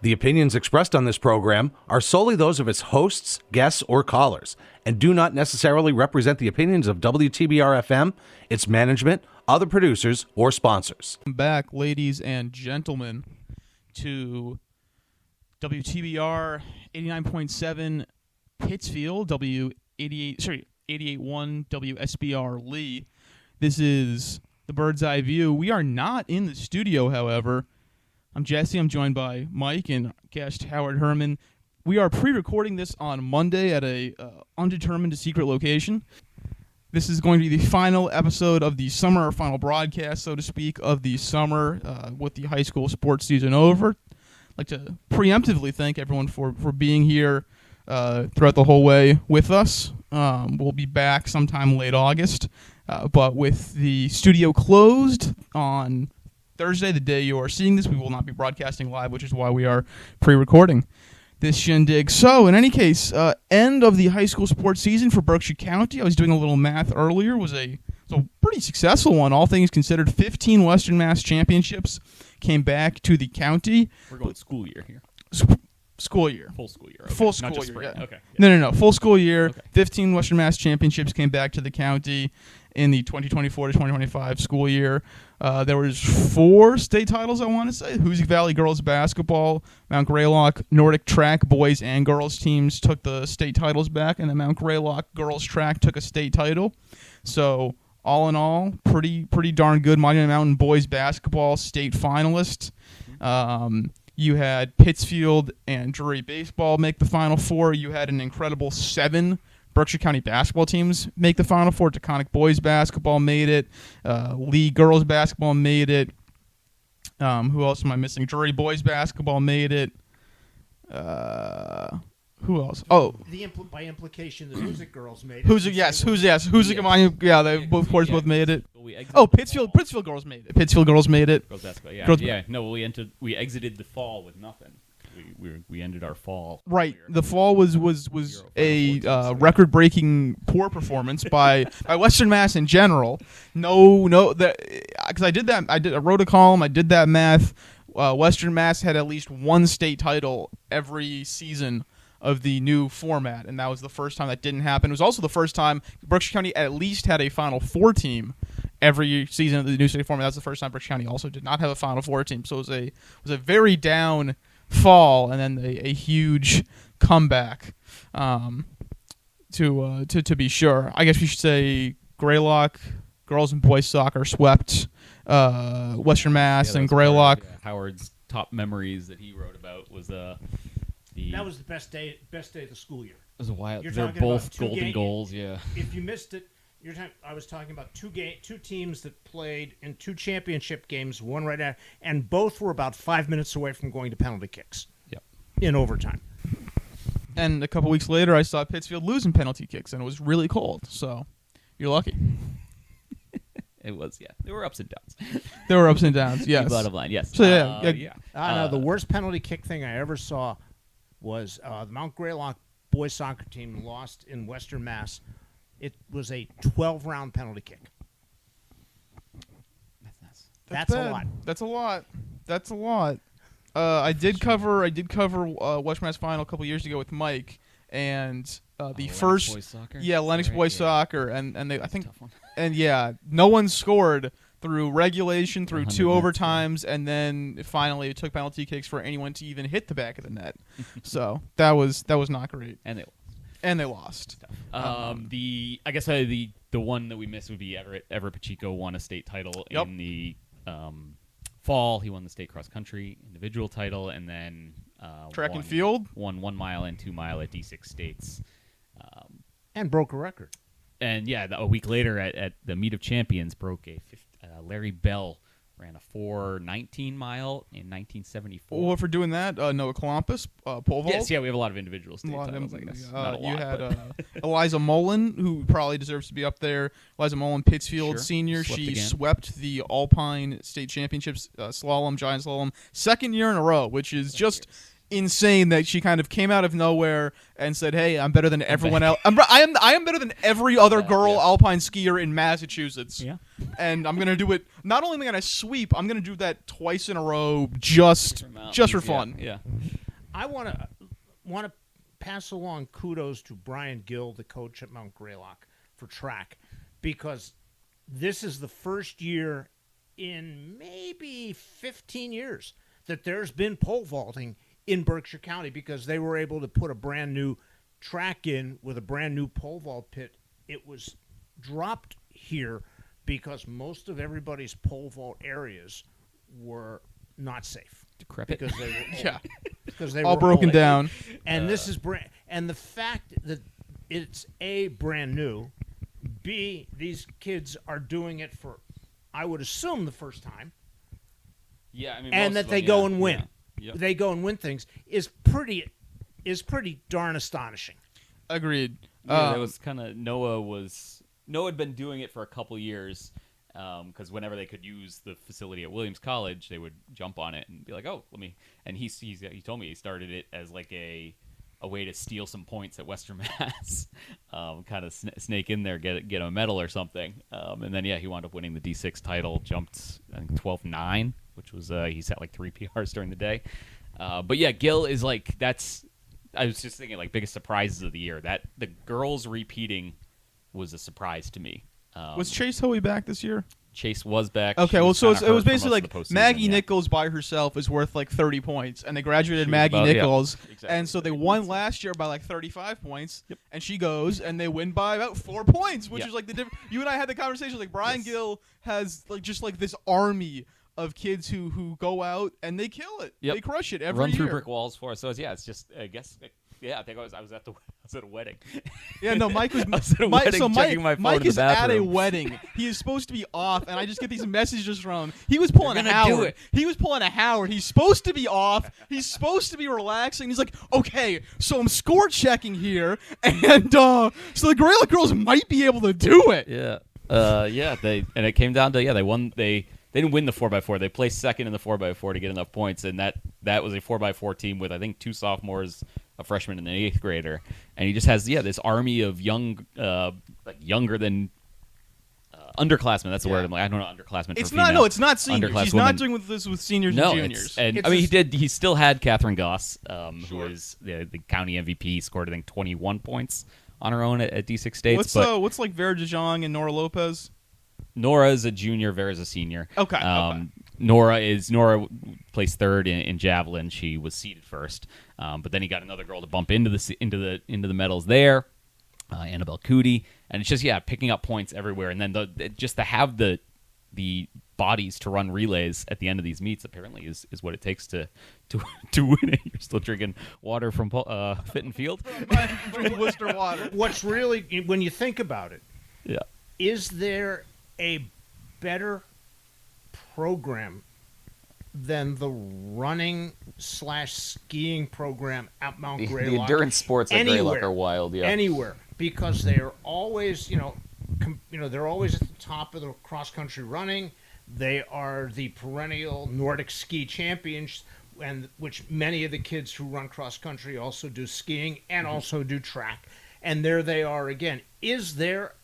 The opinions expressed on this program are solely those of its hosts, guests, or callers, and do not necessarily represent the opinions of WTBR-FM, its management, other producers, or sponsors. Welcome back, ladies and gentlemen, to WTBR 89.7 Pittsfield, 88.1 WSBR Lee. This is the Bird's Eye View. We are not in the studio, however. I'm Jesse. I'm joined by Mike and guest Howard Herman. We are pre-recording this on Monday at a undetermined secret location. This is going to be the final episode of the summer, or final broadcast, so to speak, of the summer with the high school sports season over. I'd like to preemptively thank everyone for being here throughout the whole way with us. We'll be back sometime late August, but with the studio closed on Thursday, the day you are seeing this, we will not be broadcasting live, which is why we are pre-recording this shindig. So, in any case, end of the high school sports season for Berkshire County. I was doing a little math earlier. It was a pretty successful one, all things considered. 15 Western Mass championships came back to the county. We're going school year here. School year. Full school year. Okay. Full Not school just year, spring. yeah. Okay. Yeah. No. Full school year. Okay. 15 Western Mass championships came back to the county in the 2024 to 2025 school year. There was 4 state titles, I want to say. Hoosick Valley girls basketball, Mount Greylock Nordic track boys and girls teams took the state titles back, and the Mount Greylock girls track took a state title. So all in all, pretty darn good. Monument Mountain boys basketball state finalist. You had Pittsfield and Drury baseball make the Final Four. You had an incredible 7 Berkshire County basketball teams make the Final Four. Taconic boys basketball made it. Lee girls basketball made it. Who else am I missing? Drury boys basketball made it. Who else? Oh, by implication, the Hoosick girls made it. Hoosick, yes. Hoosick, yeah, they both made it. Oh, Pittsfield girls made it. Pittsfield girls made it. Girls basketball, yeah. Girls yeah. No, we exited the fall with nothing. We ended our fall. Right. The fall was a record-breaking poor performance by Western Mass in general. Because I wrote a column. I did that math. Western Mass had at least one state title every season of the new format, and that was the first time that didn't happen. It was also the first time Berkshire County at least had a Final Four team every season of the new state format. That's the first time Berkshire County also did not have a Final Four team. So it was a very down fall, and then a huge comeback. To be sure, I guess we should say Greylock girls and boys soccer swept Western Mass and Greylock. Howard's top memories that he wrote about was that was the best day of the school year. It was a while. You're They're talking both about golden goals. Yeah. If you missed it, I was talking about two teams that played in 2 championship games, one right now, and both were about 5 minutes away from going to penalty kicks. Yep. In overtime. And a couple weeks later, I saw Pittsfield losing penalty kicks, and it was really cold. So you're lucky. It was, yeah. There were ups and downs. There were ups and downs, yes. Bottom line, yes. So, yeah. No, the worst penalty kick thing I ever saw was the Mount Greylock boys soccer team lost in Western Mass. It was a 12-round penalty kick. That's a lot. That's a lot. I did cover Western Mass final a couple years ago with Mike, and the first Lennox boys soccer? Lennox boys soccer, and they, I think, Tough one. and no one scored through regulation, through 2 minutes, overtimes, and then finally it took penalty kicks for anyone to even hit the back of the net. So that was not great, And they lost. I guess the one that we missed would be Everett Pacheco won a state title in the fall. He won the state cross country individual title, and then track and field won 1 mile and 2 mile at D6 states, and broke a record. And a week later at the Meet of Champions broke Larry Bell ran a 4:19 mile in 1974. Well, for doing that, Noah Columbus, pole vault. Yes, yeah, we have a lot of individual state titles, I guess. Not a lot, you had Eliza Mullen, who probably deserves to be up there. Eliza Mullen, Pittsfield senior. She swept the Alpine State Championships slalom, giant slalom, second year in a row, which is just insane that she kind of came out of nowhere and said, "Hey, I'm better than everyone else. I am better than every other girl alpine skier in Massachusetts. Yeah. And I'm gonna do it. Not only am I gonna sweep, I'm gonna do that twice in a row, just for fun." Yeah. I want to pass along kudos to Brian Gill, the coach at Mount Greylock, for track, because this is the first year in maybe 15 years that there's been pole vaulting in Berkshire County, because they were able to put a brand new track in with a brand new pole vault pit. It was dropped here because most of everybody's pole vault areas were not safe. Decrepit. Because they were old. Yeah. Because they All were broken old. down. And this is and the fact that it's A, brand new, B, these kids are doing it for, I would assume, the first time, Yeah, I mean, and that they go and win. Yeah. Yep. They go and win things is pretty darn astonishing. Agreed. Yeah, that was kind of Noah had been doing it for a couple years, because whenever they could use the facility at Williams College, they would jump on it and be like, "Oh, let me." And he told me he started it as like a way to steal some points at Western Mass, kind of snake in there, get a medal or something, and then he wound up winning the D6 title, jumped I think 12.9, which was he set like 3 PRs during the day, but yeah, Gil is like that's. I was just thinking like biggest surprises of the year, that the girls repeating was a surprise to me. Was Chase Hoey back this year? Chase was back. Okay, She well, was so kinda it was hurt for basically most like of the postseason, Maggie yeah. Nichols by herself is worth like 30 points, and they graduated She was Maggie about- yeah, Nichols, exactly, and so they 30 won points. last year by like 35 points, and she goes and they win by about 4 points, which Yeah. is like the difference. You and I had the conversation, like Brian Yes. Gill has like just like this army of kids who go out and they kill it, Yep. they crush it every Run year. through brick walls for us. So it's just I guess. Yeah, I think I was at a wedding. Yeah, no, Mike was. I was at a Mike, wedding so Mike, checking my phone Mike in the is at a bathroom. wedding. He is supposed to be off, and I just get these messages from him. He was pulling a You're gonna do Howard. it. He was pulling a Howard. He's supposed to be off. He's supposed to be relaxing. He's like, okay, so I'm score checking here, and so the Greylock girls might be able to do it. Yeah. It came down to they won. They didn't win the 4x4. They placed second in the 4x4 to get enough points, and that was a 4x4 team with I think 2 sophomores, a freshman, and an 8th grader. And he just has this army of young, younger than underclassmen. That's the word. I'm like, I don't know underclassmen. It's for not. female. No, it's not seniors. Underclass He's women. not doing this with seniors No, and juniors. I mean, he still had Catherine Goss, who is the county MVP, scored I think 21 points on her own at D6 States. What's like Vera DeJong and Nora Lopez? Nora is a junior. Vera's a senior. Okay. Nora placed third in javelin. She was seeded first, but then he got another girl to bump into the medals there, Annabelle Cootie, and it's just picking up points everywhere. And then just to have the bodies to run relays at the end of these meets apparently is what it takes to win it. You're still drinking water from Fit and Field. Drink Worcester water. What's really, when you think about it, Yeah. is there a better program than the running / skiing program at Mount Greylock? The endurance sports at Greylock Anywhere. are wild. Yeah. Anywhere, because they are always, they're always at the top of the cross country running. They are the perennial Nordic ski champions, and which many of the kids who run cross country also do skiing and also do track. And there they are again. Is there,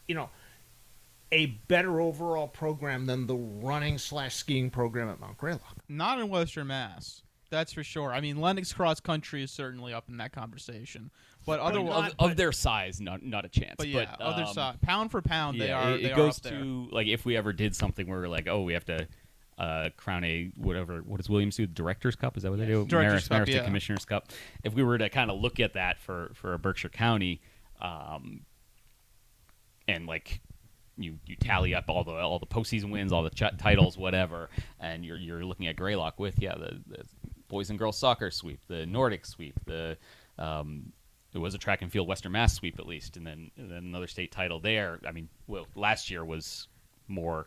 a better overall program than the running / skiing program at Mount Greylock? Not in Western Mass. That's for sure. I mean, Lennox Cross Country is certainly up in that conversation, but otherwise, of their size, not a chance. but yeah, other side, pound for pound, they are. It they goes are up there. to like if we ever did something where we're like, oh, we have to crown a whatever. What does Williams do? The Directors Cup? Is that what they do? Directors Cup, Maris yeah. Commissioners Cup. If we were to kind of look at that for a Berkshire County, and like. You tally up all the postseason wins, all the titles, whatever, and you're looking at Greylock with the boys and girls soccer sweep, the Nordic sweep, it was a track and field Western Mass sweep at least, and then another state title there. I mean, well, last year was more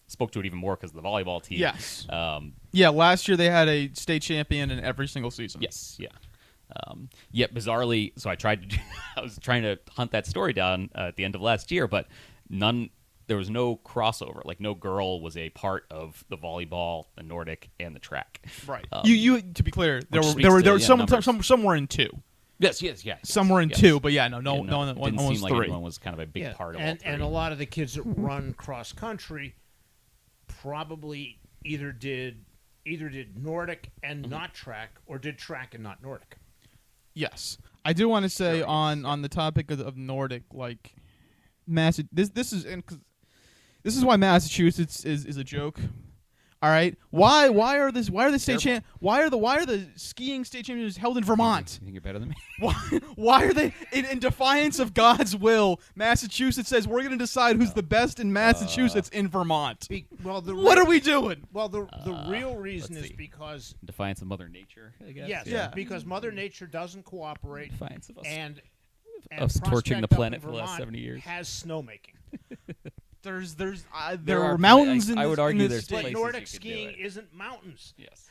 spoke to it even more because of the volleyball team. Yes. Last year they had a state champion in every single season. Yes. Yeah. Bizarrely, so I was trying to hunt that story down at the end of last year, but no crossover. Like no girl was a part of the volleyball, the Nordic, and the track. Right. You to be clear, there were some were in 2. Yes. Some were in 2, but no one didn't was seem like 3. anyone was kind of a big part of all 3. And a lot of the kids that run cross country probably either did Nordic and not track, or did track and not Nordic. Yes, I do want to say on the topic of Nordic, like this is why Massachusetts is a joke. All right, why are the skiing state championships held in Vermont? You think you're better than me? Why are they in defiance of God's will? Massachusetts says we're going to decide who's the best in Massachusetts in Vermont. What are we doing? Well, the real reason is because in defiance of Mother Nature, I guess. Yes, yeah. Because Mother Nature doesn't cooperate. Defiance of us. And us torching the Prospect up planet in for the last Vermont 70 years. has snowmaking. There are mountains in I would argue this there's state. But places Nordic you could do skiing it. isn't mountains. Yes.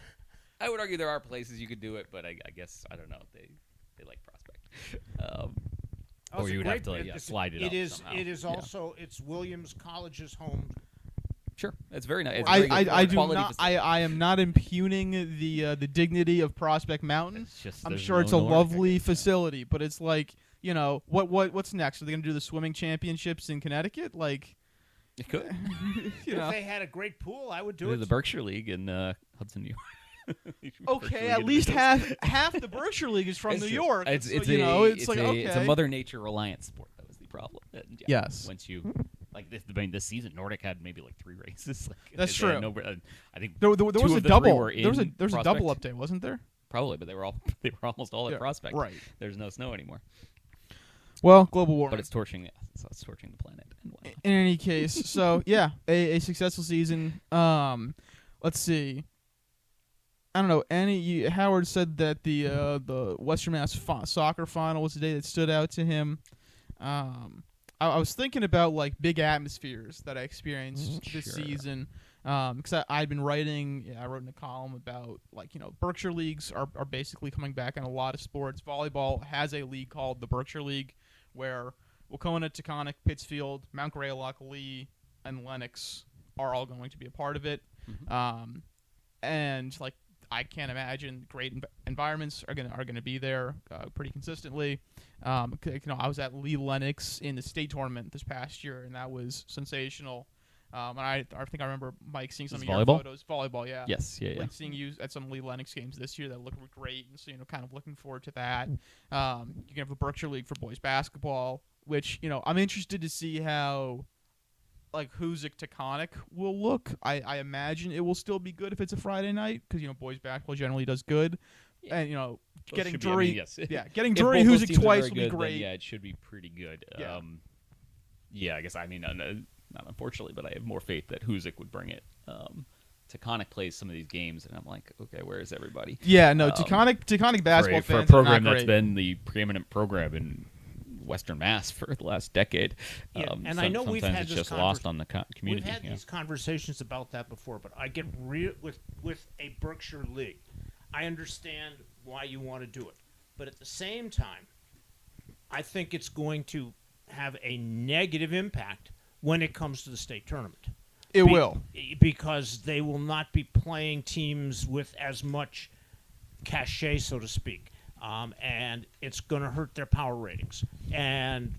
I would argue there are places you could do it, but I guess, I don't know, they like Prospect. Or you would have to slide it up somehow. It is also, it's Williams College's home. Sure. It's very nice. I am not impugning the dignity of Prospect Mountain. I'm sure it's a lovely facility, but it's like, what's next? Are they going to do the swimming championships in Connecticut? Like, It could. If they had a great pool, I would do it. The Berkshire League in Hudson, New York. Okay, at least half the Berkshire League is from New York. It's a Mother Nature reliant sport. That was the problem. Yes. Once you this season, Nordic had maybe 3 races. That's true. I think there was a double. There was a double update, wasn't there? Probably, but they were almost all at Prospect. Right. There's no snow anymore. Well, global warming. But it's torching. It's torching the planet. In any case, so yeah, a successful season. Let's see. I don't know. Howard said that the Western Mass soccer final was the day that stood out to him. I was thinking about big atmospheres that I experienced this season. Because I'd been writing. I wrote in a column about Berkshire leagues are basically coming back in a lot of sports. Volleyball has a league called the Berkshire League, where Wacona, Taconic, Pittsfield, Mount Greylock, Lee, and Lenox are all going to be a part of it. Mm-hmm. And I can't imagine great environments are gonna be there pretty consistently. I was at Lee Lenox in the state tournament this past year, and that was sensational. And I think I remember Mike seeing some of your photos. Volleyball, yeah. Yes, yeah. Seeing you at some Lee Lenox games this year that looked great, and so kind of looking forward to that. You can have a Berkshire League for boys basketball, which I'm interested to see how Hoosick Taconic will look. I imagine it will still be good if it's a Friday night because boys basketball generally does good, and getting Drury, getting Drury Hoosick twice will be great. Then, it should be pretty good. Yeah. I guess not unfortunately, but I have more faith that Hoosick would bring it. Taconic plays some of these games, and I'm like, okay, where is everybody? Yeah, no, Taconic basketball for a fans program are not that's great. been the preeminent program in Western Mass for the last decade. And I know we've had it's this just lost on the community. We've had these conversations about that before, but I get real with a Berkshire League. I understand why you want to do it, but at the same time, I think it's going to have a negative impact when it comes to the state tournament. It will. Because they will not be playing teams with as much cachet, so to speak. And it's going to hurt their power ratings. And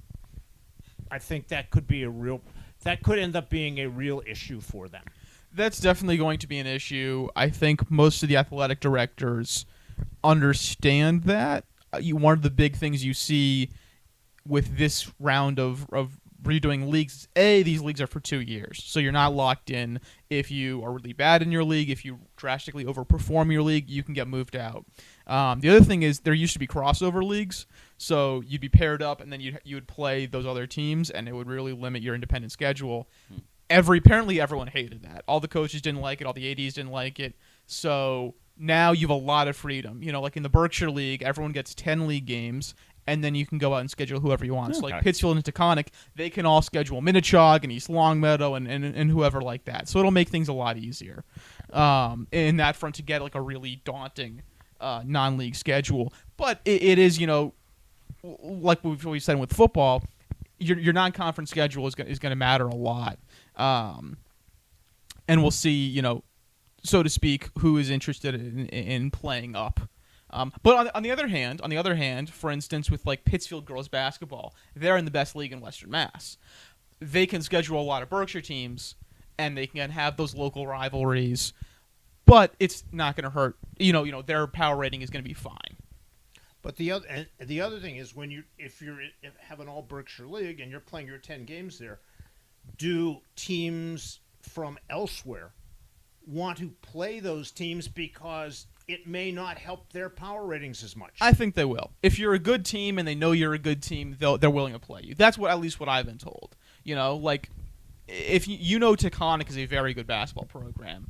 I think that could end up being a real issue for them. That's definitely going to be an issue. I think most of the athletic directors understand that. One of the big things you see with this round of redoing leagues, these leagues are for 2 years, so you're not locked in. If you are really bad in your league, if you drastically overperform your league, you can get moved out. The other thing is there used to be crossover leagues, so you'd be paired up, and then you would play those other teams, and it would really limit your independent schedule. Apparently everyone hated that. All the coaches didn't like it, all the ADs didn't like it, so now you have a lot of freedom. Like in the Berkshire League, everyone gets 10 league games, and then you can go out and schedule whoever you want. So Pittsfield and Taconic, they can all schedule Minnechaug and East Longmeadow and whoever like that. So it'll make things a lot easier in that front to get a really daunting non-league schedule. But it is, like we've always said with football, your non-conference schedule is going to matter a lot, and we'll see, so to speak, who is interested in playing up. But on the other hand, for instance, with like Pittsfield girls basketball, they're in the best league in Western Mass. They can schedule a lot of Berkshire teams, and they can have those local rivalries. But it's not going to hurt. Their power rating is going to be fine. But the other thing is if you have an all Berkshire league and you're playing your 10 games there, do teams from elsewhere want to play those teams because it may not help their power ratings as much? I think they will. If you're a good team and they know you're a good team, they're willing to play you. That's at least what I've been told. Like if Taconic is a very good basketball program.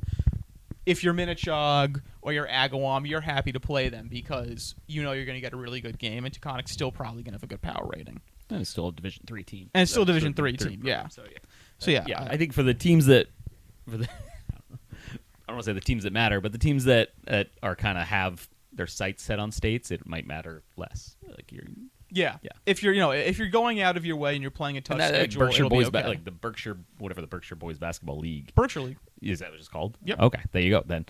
If you're Minnechaug or you're Agawam, you're happy to play them because you're going to get a really good game, and Taconic's still probably going to have a good power rating. And it's still a Division III team. And it's still a Division III team, yeah. So yeah. I think for the teams that, I don't want to say the teams that matter, but the teams that are kind of have their sights set on states, it might matter less. Like Yeah. If you're going out of your way and you're playing a tough schedule, Berkshire it'll boys be okay. like the Berkshire Boys Basketball League. Berkshire League. Is that what it's called? Yep. Okay, there you go. Then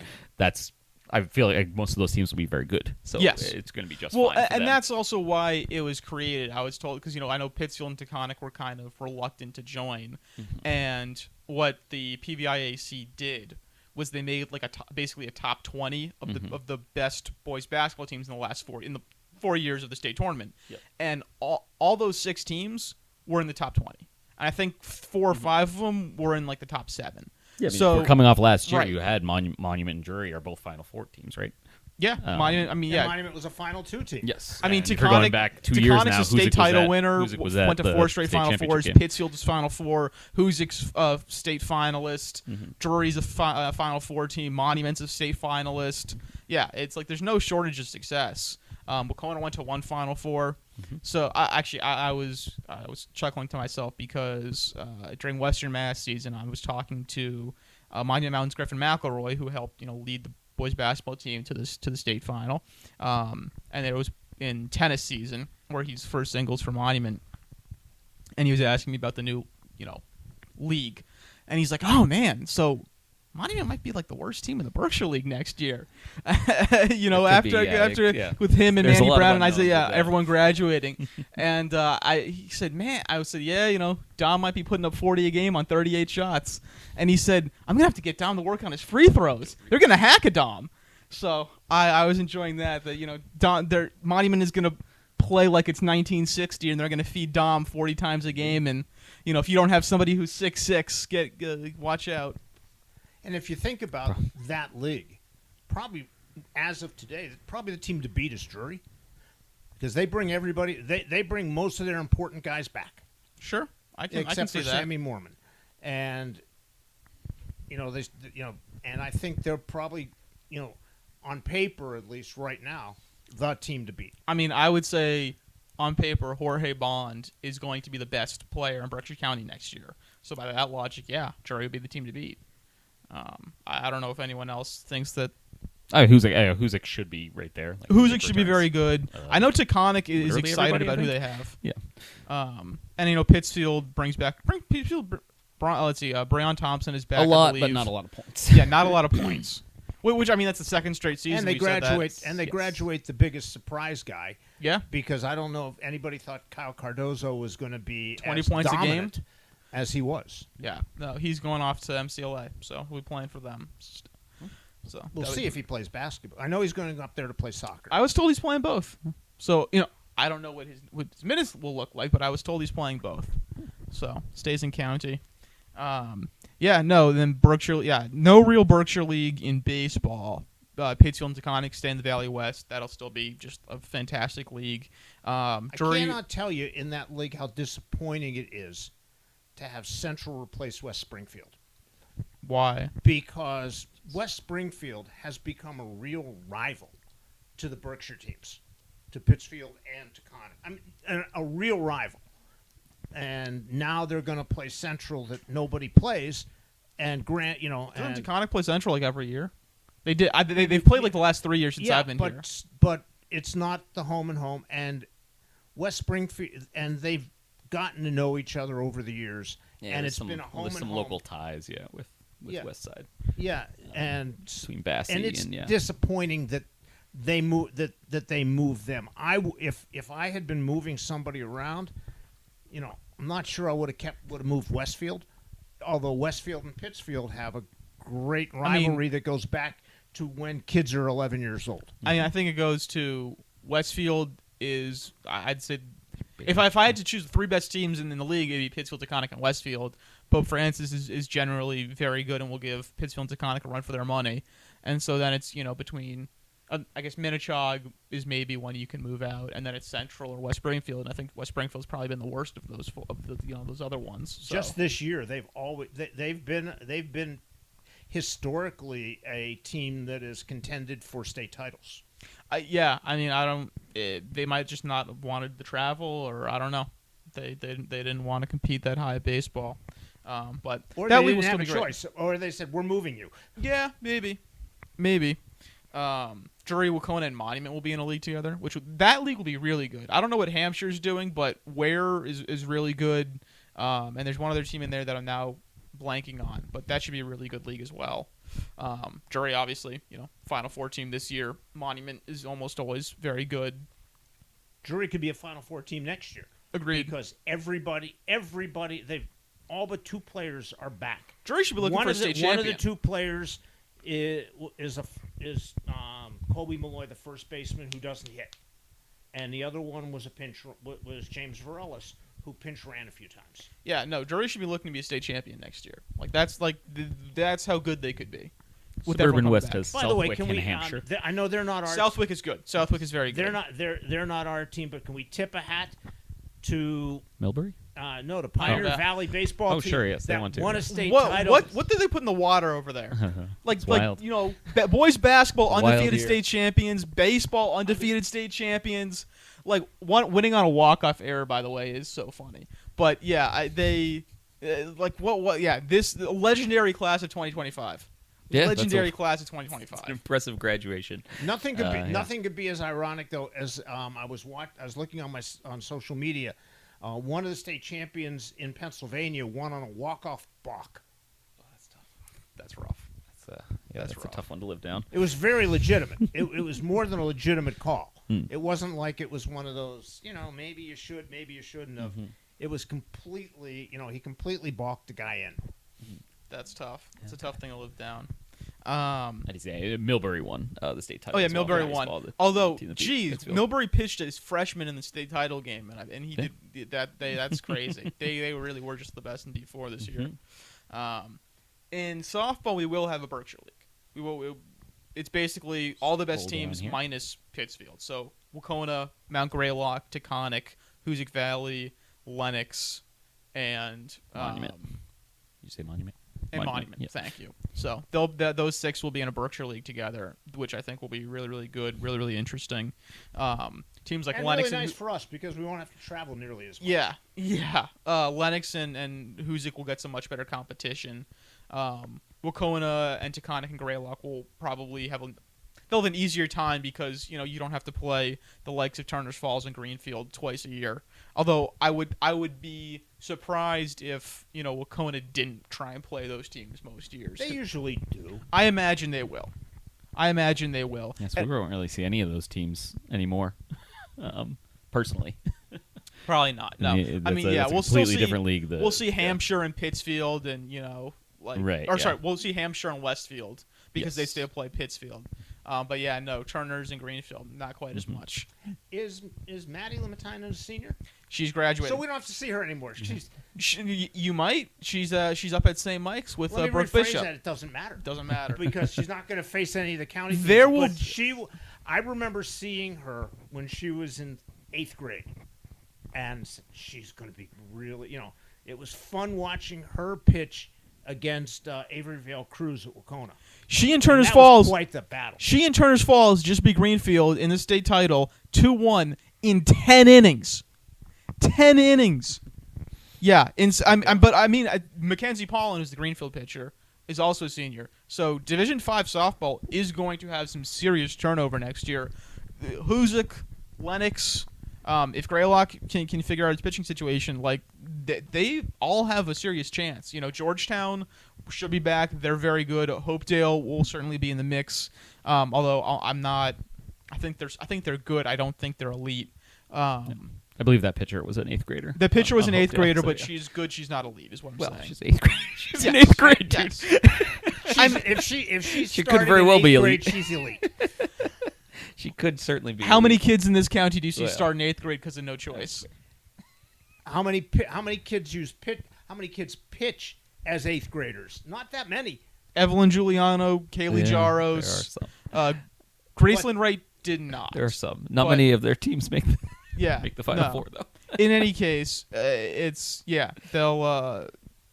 I feel like most of those teams will be very good. So yes. It's going to be just fine. For and them. that's also why it was created. I was told because I know Pittsfield and Taconic were kind of reluctant to join, and what the PVIAC did was they made like basically a top 20 of the best boys basketball teams in the last 4 years of the state tournament. Yep. And all those 6 teams were in the top 20. And I think 4 or 5 of them were in like the top 7. Yeah, so we're coming off last year, right. You had Monument and Drury are both Final Four teams, right? Yeah, Monument. I mean, yeah. Monument was a Final 2 team. Yes. I mean, and if you're going back 2 years Taconic's now, a state title winner. Went to 4 straight state Final championship Fours. game. Pittsfield was Final Four. Hoosek's state finalist. Drury's a Final Four team. Monument's a state finalist. Yeah, it's like there's no shortage of success. Wacona went to 1 Final Four. So I was chuckling to myself because during Western Mass season I was talking to Monument Mountain's Griffin McElroy, who helped lead the boys basketball team to the state final, and it was in tennis season where he's first singles for Monument, and he was asking me about the new league, and he's like, oh man, so Monument might be like the worst team in the Berkshire League next year. After with him and There's Manny a lot of Brown and unknowns Isaiah, with that. everyone graduating. And he said, yeah, Dom might be putting up 40 a game on 38 shots. And he said, I'm gonna have to get Dom to work on his free throws. They're gonna hack a Dom. So I was enjoying that Dom, Monument is gonna play like it's 1960, and they're gonna feed Dom 40 times a game. And if you don't have somebody who's 6'6", watch out. And if you think about that league, probably as of today, probably the team to beat is Drury, because they bring everybody. They bring most of their important guys back. Sure, I can except see for that. Sammy Mormon, and and I think they're probably on paper at least right now the team to beat. I mean, I would say on paper Jorge Bond is going to be the best player in Berkshire County next year. So by that logic, yeah, Drury would be the team to beat. I don't know if anyone else thinks that. Husek should be right there. Husek should be very good. I know Taconic is excited about who they have. Yeah. And Pittsfield brings back. Let's see. Breon Thompson is back. A lot, I but believe. not a lot of points. Yeah, not a lot of points. Which I mean, that's the second straight season. And they we've said graduate. that. And they graduate the biggest surprise guy. Yeah. Because I don't know if anybody thought Kyle Cardozo was going to be 20 as points a game dominant as he was. Yeah. No, he's going off to MCLA, so we'll be playing for them. So We'll see if he plays basketball. I know he's going to go up there to play soccer. I was told he's playing both. So I don't know what his minutes will look like, but I was told he's playing both. So stays in county. Then Berkshire. Yeah, no real Berkshire League in baseball. Pittsfield and Taconic stay in the Valley West. That'll still be just a fantastic league. I cannot tell you in that league how disappointing it is to have Central replace West Springfield. Why? Because West Springfield has become a real rival to the Berkshire teams, to Pittsfield and Taconic. I mean, a real rival. And now they're going to play Central that nobody plays, and Grant, Doesn't Taconic play Central like every year? They did. They've played like the last 3 years since I've been here. But it's not the home and home, and West Springfield, and they've gotten to know each other over the years, Yeah, and there's it's been a home there's and some home. local ties, with Yeah. West Side Yeah, and between Bassey and it's and disappointing that they move that they move them. If I had been moving somebody around, I'm not sure I would have moved Westfield, although Westfield and Pittsfield have a great rivalry that goes back to when kids are 11 years old. I think it goes to Westfield is, I'd say, if I had to choose the 3 best teams in the league, it'd be Pittsfield, Taconic, and Westfield. Pope Francis is generally very good and will give Pittsfield and Taconic a run for their money. And so then it's, between, I guess Minnechaug is maybe one you can move out, and then it's Central or West Springfield. And I think West Springfield's probably been the worst of those those other ones. So. Just this year, they've been historically a team that is contended for state titles. They might just not have wanted the travel, or I don't know. They didn't want to compete that high at baseball. But Or that they league didn't will still have be a great. choice, or they said, we're moving you. Yeah, maybe. Drury, Wacona, and Monument will be in a league together, that league will be really good. I don't know what Hampshire's doing, but Ware is really good. And there's one other team in there that I'm now blanking on, but that should be a really good league as well. Drury, obviously, Final Four team this year. Monument is almost always very good. Drury could be a Final Four team next year. Agreed. Because everybody, they've all but 2 players are back. Drury should be looking for a state champion. One of the 2 players is Colby Malloy, the first baseman who doesn't hit, and the other one was was James Varellis, who pinch ran a few times. Yeah, no, Drury should be looking to be a state champion next year. That's how good they could be. With Suburban everyone West coming has By the way, Southwick can and we? Hampshire. I know they're not back. our. Southwick is good. Southwick is very good. They're not our team, but can we tip a hat to Millbury? the Pioneer yeah. Valley baseball Oh, team? sure, yes, they that won too. won a state What title. what did they put in the water over there? It's wild. Boys basketball Wild undefeated year. state champions, baseball undefeated state champions. Winning on a walk-off error, by the way, is so funny. But yeah, this legendary class of 2025. Yeah, Legendary that's class of 2025. an impressive graduation. Nothing could be yeah. nothing could be as ironic though as I was looking on social media. One of the state champions in Pennsylvania won on a walk-off balk. Oh, that's tough. That's rough. That's a rough. tough one to live down. It was very legitimate. It was more than a legitimate call. It wasn't like it was one of those, maybe you should, maybe you shouldn't have. It was completely, he completely balked the guy in. That's tough. It's a tough thing to live down. I did say Millbury won the state title. Oh yeah, as well for Millbury baseball, won. the Although, team that beat geez, Pittsfield. Millbury pitched as freshman in the state title game, and he did that. That's crazy. they really were just the best in D4 this year. In softball, we will have a Berkshire League. It's basically all the best Hold teams on here. minus Pittsfield. So Wacona, Mount Greylock, Taconic, Hoosick Valley, Lenox, and Monument. You say Monument? and Monument. Yeah. Thank you. So those 6 will be in a Berkshire League together, which I think will be really, really good, really, really interesting. Teams like And Lenox really and nice for us because we won't have to travel nearly as much. yeah. Lenox and Hoosick will get some much better competition. Wacona and Taconic and Greylock will probably they'll have an easier time because you don't have to play the likes of Turner's Falls and Greenfield twice a year. Although I would be surprised if Wacona didn't try and play those teams most years. They usually do. I imagine they will. Yes, we won't really see any of those teams anymore. Personally, Probably not. No, that's a we'll still completely see different league. We'll see Hampshire and Pittsfield, and Right, Or yeah. sorry, we'll see Hampshire and Westfield because they Yes. still play Pittsfield. But yeah, no, Turner's and Greenfield, not quite as much. Is Maddie Lamatino a senior? She's graduated. So we don't have to see her anymore. She's You might. She's up at St. Mike's with let me Brooke rephrase Bishop. that. It doesn't matter. Doesn't matter. Because she's not going to face any of the county teams. There will- But I remember seeing her when she was in 8th grade, and she's going to be really, it was fun watching her pitch against Avery Vale Cruz at Wacona. She and Turner's That was Falls. quite the battle. She and Turner's Falls just beat Greenfield in the state title 2-1 in 10 innings. 10 innings. Yeah, Mackenzie Paulin, who's the Greenfield pitcher, is also a senior. So Division 5 softball is going to have some serious turnover next year. Hoosick, Lenox, If Greylock can figure out its pitching situation, like they all have a serious chance. Georgetown should be back. They're very good. Hopedale will certainly be in the mix. Although I'm not. I think they're good. I don't think they're elite. I believe that pitcher was an 8th grader. The pitcher was on an 8th Hopedale, grader, so but yeah. she's good. She's not elite, is what I'm Well, saying. she's 8th grade. She's an Yes. 8th grade, dude. Yes. If she's She could starting very in well 8th be grade, elite. she's elite. She could certainly be. How many elite. kids in this county do you see Well, start in 8th grade because of no choice? How many kids How many kids pitch as 8th graders? Not that many. Evelyn Giuliano, Kaylee Yeah, Jaros, there are Graceland Wright did not. There are some. Not But- many of their teams make Yeah, the Final no. Four though. In any case, they'll.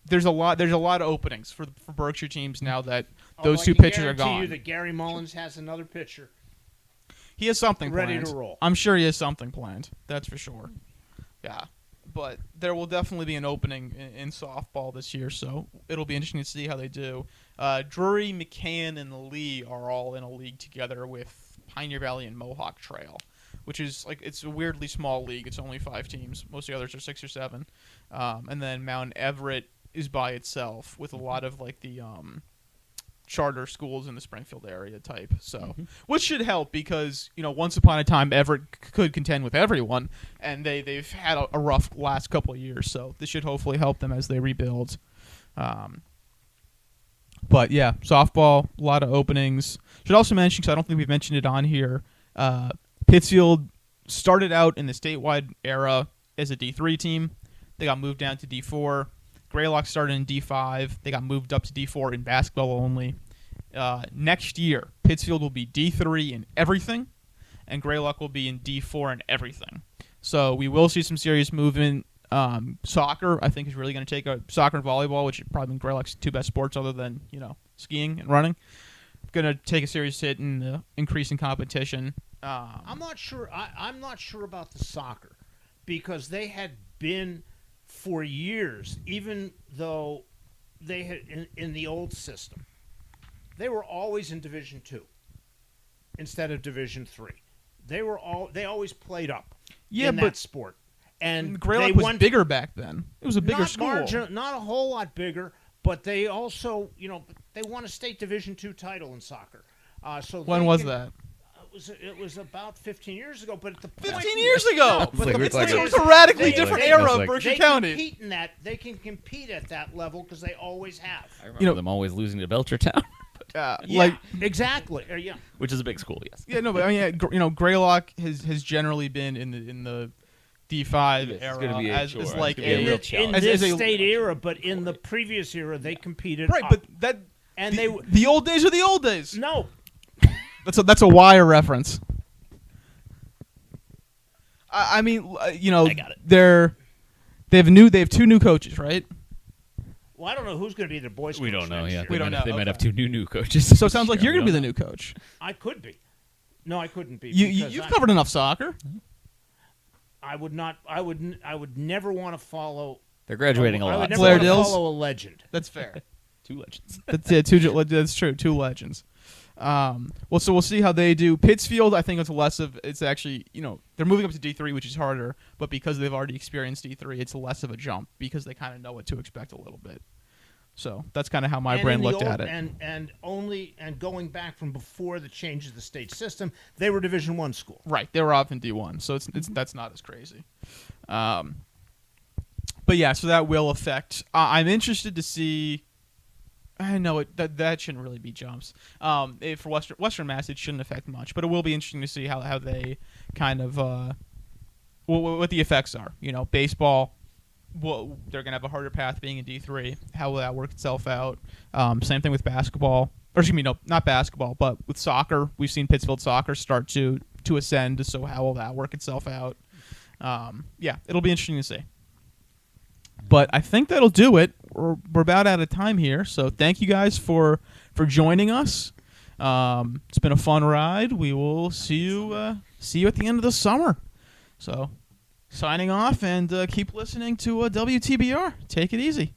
There's a lot of openings for Berkshire teams now that those Although two I can pitchers are guarantee gone. you that Gary Mullins has another pitcher. He has something ready planned. to roll. I'm sure he has something planned. That's for sure. Yeah, but there will definitely be an opening in softball this year, so it'll be interesting to see how they do. Drury, McCann, and Lee are all in a league together with Pioneer Valley and Mohawk Trail, which is it's a weirdly small league. It's only 5 teams. Most of the others are 6 or 7. And then Mount Everett is by itself with a lot of the charter schools in the Springfield area type. So, which should help because once upon a time Everett could contend with everyone, and they've had a rough last couple of years. So this should hopefully help them as they rebuild. But yeah, softball, a lot of openings. Should also mention, because I don't think we've mentioned it on here, Pittsfield started out in the statewide era as a D3 team. They got moved down to D4. Greylock started in D5. They got moved up to D4 in basketball only. Next year, Pittsfield will be D3 in everything, and Greylock will be in D4 in everything. So we will see some serious movement. Soccer, I think, is really going to take soccer and volleyball, which have probably been Greylock's 2 best sports other than skiing and running. Going to take a serious hit in the increasing competition. I'm not sure. I'm not sure about the soccer because they had been for years, even though they had in the old system, they were always in Division II instead of Division III. They always played up in that sport. And Greylock was bigger back then. It was a bigger school. Not a whole lot bigger, but they also, they won a state Division II title in soccer. When was that? It was about 15 years ago, but at the point, 15 years ago! but the It's like point a- It was a radically they- different they- era of like- Berkshire they County. compete in that. They can compete at that level because they always have. I remember them always losing to Belchertown, Yeah, exactly. Yeah. which is a big school. Yes. Yeah, no, but I mean, Greylock has generally been in the D5 It's era gonna be as sure, as it's like gonna be a a real In challenge. as this a- state era, but in the previous era, they competed right, up. but that and they the old days are the old days. no. That's a Wire reference. I mean, I got it. They have 2 new coaches, right? Well, I don't know who's going to be their boys. We coach don't know. next Yeah, year. We don't know. They might have Okay. 2 new coaches. So it sounds like you're going to be the new coach. I could be. No, I couldn't be. You've because covered enough soccer. I would not. I would never want to follow. They're graduating a I lot. would never Blair want to Dills? follow a legend. That's fair. 2 legends. That's true. 2 legends. Well, so we'll see how they do. Pittsfield, I think it's actually, they're moving up to D3, which is harder, but because they've already experienced D3, it's less of a jump because they kind of know what to expect a little bit. So that's kind of how my And brain in the looked old- at it. And going back from before the change of the state system, they were Division I school. Right, they were off in D1, so it's that's not as crazy. But yeah, so that will affect. I'm interested to see. I know that shouldn't really be jumps. For Western Mass, it shouldn't affect much, but it will be interesting to see how they kind of what the effects are. Baseball. Well, they're gonna have a harder path being in D3. How will that work itself out? Same thing with basketball. Or excuse me, no, not basketball, but with soccer, we've seen Pittsfield soccer start to ascend. So how will that work itself out? Yeah, it'll be interesting to see. But I think that'll do it. We're about out of time here, so thank you guys for joining us. It's been a fun ride. We will see you at the end of the summer. So, signing off and keep listening to WTBR. Take it easy.